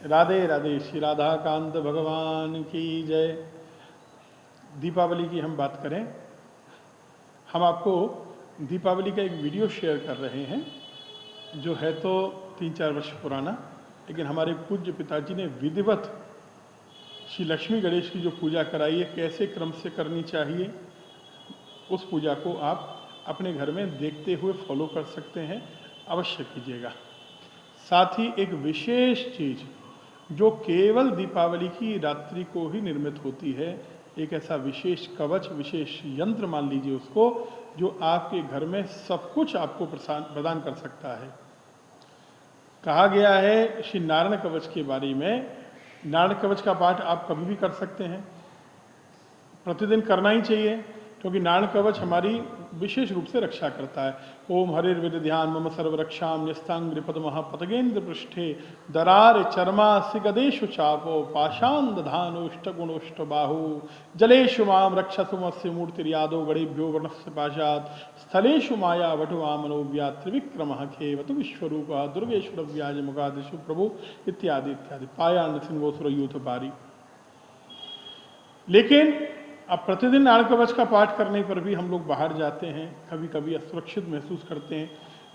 राधे राधे। श्री राधा कांत भगवान की जय। दीपावली की हम बात करें, हम आपको दीपावली का एक वीडियो शेयर कर रहे हैं जो है तो 3-4 वर्ष पुराना, लेकिन हमारे पूज्य पिताजी ने विधिवत श्री लक्ष्मी गणेश की जो पूजा कराई है, कैसे क्रम से करनी चाहिए, उस पूजा को आप अपने घर में देखते हुए फॉलो कर सकते हैं। अवश्य कीजिएगा। साथ ही एक विशेष चीज जो केवल दीपावली की रात्रि को ही निर्मित होती है, एक ऐसा विशेष कवच, विशेष यंत्र मान लीजिए उसको, जो आपके घर में सब कुछ आपको प्रदान कर सकता है। कहा गया है श्री नारायण कवच के बारे में, नारायण कवच का पाठ आप कभी भी कर सकते हैं, प्रतिदिन करना ही चाहिए, क्योंकि नारायण कवच हमारी विशेष रूप से रक्षा करता है। ओम हरिर्विद ध्यान मम सर्व रक्षाम न्यस्तांग्रि पद्मः पतगेंद्र पृष्ठे दरार चर्मा सिगदेशु चापो पाशान दधानोष्ट गुणोष्ट बाहु जलेशु माम रक्षसुमस्य मूर्तिर्यादो गणेभ्यो वर्णस्य पाशात् स्थलेषु माया वटुवामनो व्यात्रिविक्रमः खेवतु विश्वरूपः दुर्गेश्वर व्याज मुगादिषु प्रभु इत्यादि इत्यादि। पायान सिंहोसुर यूथ पारी। लेकिन अब प्रतिदिन नारायण कवच का पाठ करने पर भी हम लोग बाहर जाते हैं, कभी कभी असुरक्षित महसूस करते हैं।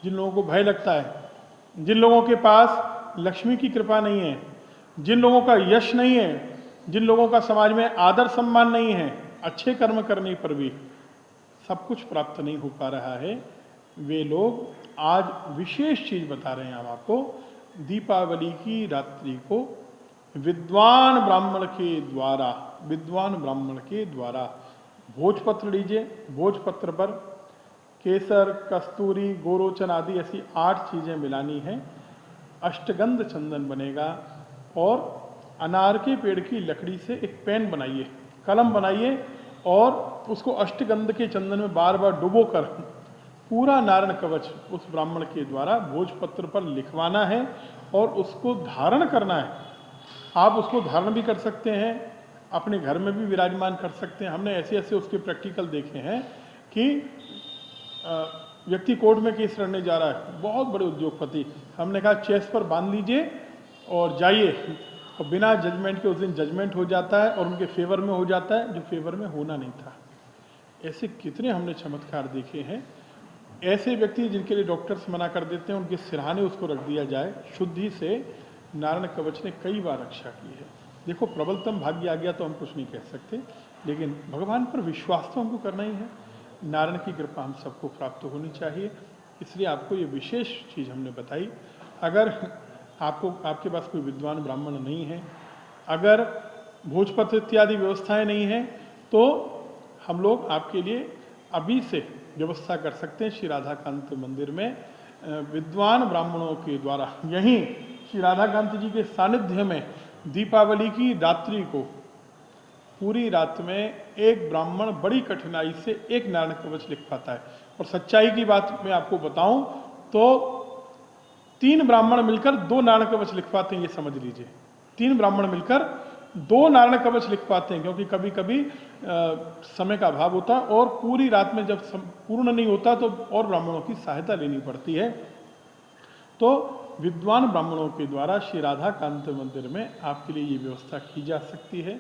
जिन लोगों को भय लगता है, जिन लोगों के पास लक्ष्मी की कृपा नहीं है, जिन लोगों का यश नहीं है, जिन लोगों का समाज में आदर सम्मान नहीं है, अच्छे कर्म करने पर भी सब कुछ प्राप्त नहीं हो पा रहा है, वे लोग आज विशेष चीज बता रहे हैं हम आपको। दीपावली की रात्रि को विद्वान ब्राह्मण के द्वारा भोजपत्र लीजिए। भोजपत्र पर केसर, कस्तूरी, गोरोचन आदि ऐसी 8 चीजें मिलानी है। अष्टगंध चंदन बनेगा और अनार के पेड़ की लकड़ी से एक पेन बनाइए, कलम बनाइए और उसको अष्टगंध के चंदन में बार बार डुबोकर पूरा नारायण कवच उस ब्राह्मण के द्वारा भोजपत्र पर लिखवाना है और उसको धारण करना है। आप उसको धारण भी कर सकते हैं, अपने घर में भी विराजमान कर सकते हैं। हमने ऐसे ऐसे उसके प्रैक्टिकल देखे हैं कि व्यक्ति कोर्ट में केस लड़ने जा रहा है, बहुत बड़े उद्योगपति, हमने कहा चेस्ट पर बांध लीजिए और जाइए, और बिना जजमेंट के उस दिन जजमेंट हो जाता है और उनके फेवर में हो जाता है जो फेवर में होना नहीं था। ऐसे कितने हमने चमत्कार देखे हैं। ऐसे व्यक्ति जिनके लिए डॉक्टर्स मना कर देते हैं, उनके सिरहाने उसको रख दिया जाए, शुद्धि से नारायण कवच ने कई बार रक्षा की है। देखो, प्रबलतम भाग्य आ गया तो हम कुछ नहीं कह सकते, लेकिन भगवान पर विश्वास तो हमको करना ही है। नारायण की कृपा हम सबको प्राप्त होनी चाहिए, इसलिए आपको ये विशेष चीज़ हमने बताई। अगर आपके पास कोई विद्वान ब्राह्मण नहीं है, अगर भोजपत्र इत्यादि व्यवस्थाएं नहीं हैं, तो हम लोग आपके लिए अभी से व्यवस्था कर सकते हैं। श्री राधाकांत मंदिर में विद्वान ब्राह्मणों के द्वारा यहीं श्री राधाकांत जी के सानिध्य में दीपावली की रात्रि को पूरी रात में एक ब्राह्मण बड़ी कठिनाई से एक नारायण कवच लिख पाता है। और सच्चाई की बात मैं आपको बताऊं तो 3 ब्राह्मण मिलकर 2 नारायण कवच लिख पाते हैं, ये समझ लीजिए। 3 ब्राह्मण मिलकर 2 नारायण कवच लिख पाते हैं, क्योंकि कभी कभी समय का अभाव होता है और पूरी रात में जब पूर्ण नहीं होता तो और ब्राह्मणों की सहायता लेनी पड़ती है। तो विद्वान ब्राह्मणों के द्वारा श्री राधाकांत मंदिर में आपके लिए ये व्यवस्था की जा सकती है।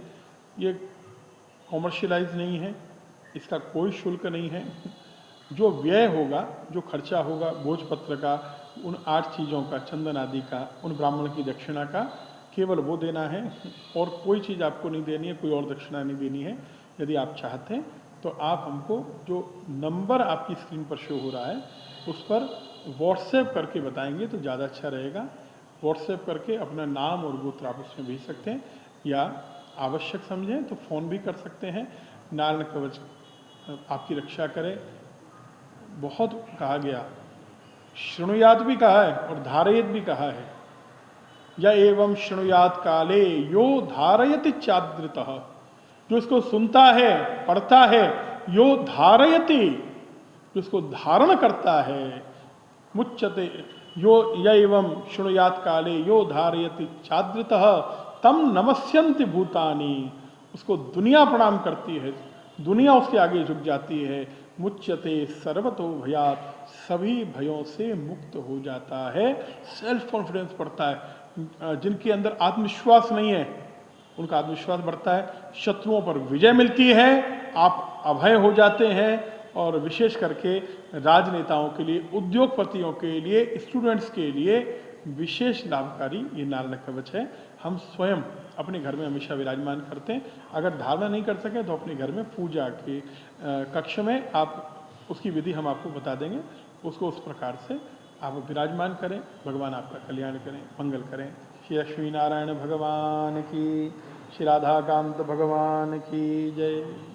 ये कॉमर्शियलाइज नहीं है, इसका कोई शुल्क नहीं है। जो व्यय होगा, जो खर्चा होगा भोजपत्र का, उन 8 चीज़ों का, चंदन आदि का, उन ब्राह्मण की दक्षिणा का केवल वो देना है और कोई चीज़ आपको नहीं देनी है, कोई और दक्षिणा नहीं देनी है। यदि आप चाहते हैं तो आप हमको जो नंबर आपकी स्क्रीन पर शो हो रहा है उस पर व्हाट्सएप करके बताएंगे तो ज़्यादा अच्छा रहेगा। व्हाट्सएप करके अपना नाम और गोत्र आप उसमें भेज सकते हैं, या आवश्यक समझें तो फ़ोन भी कर सकते हैं। नारायण कवच आपकी रक्षा करे। बहुत कहा गया, शृणुयात भी कहा है और धारयत भी कहा है। या एवं शृणुयात काले यो धारयति चादृतः, जो इसको सुनता है, पढ़ता है, यो धारयति, जो इसको धारण करता है, मुच्यते यो य एवं शृणुयात काले यो धारयति चादृतः तम नमस्यन्ति भूतानि, उसको दुनिया प्रणाम करती है, दुनिया उसके आगे झुक जाती है। मुच्यते सर्वतो भयात, सभी भयों से मुक्त हो जाता है। सेल्फ कॉन्फिडेंस बढ़ता है, जिनके अंदर आत्मविश्वास नहीं है उनका आत्मविश्वास बढ़ता है, शत्रुओं पर विजय मिलती है, आप अभय हो जाते हैं। और विशेष करके राजनेताओं के लिए, उद्योगपतियों के लिए, स्टूडेंट्स के लिए विशेष लाभकारी ये नारायण कवच है। हम स्वयं अपने घर में हमेशा विराजमान करते हैं। अगर धारणा नहीं कर सकें तो अपने घर में पूजा के कक्ष में आप उसकी विधि हम आपको बता देंगे, उसको उस प्रकार से आप विराजमान करें। भगवान आपका कल्याण करें, मंगल करें। श्री लक्ष्मी नारायण भगवान की, श्री राधाकांत भगवान की जय।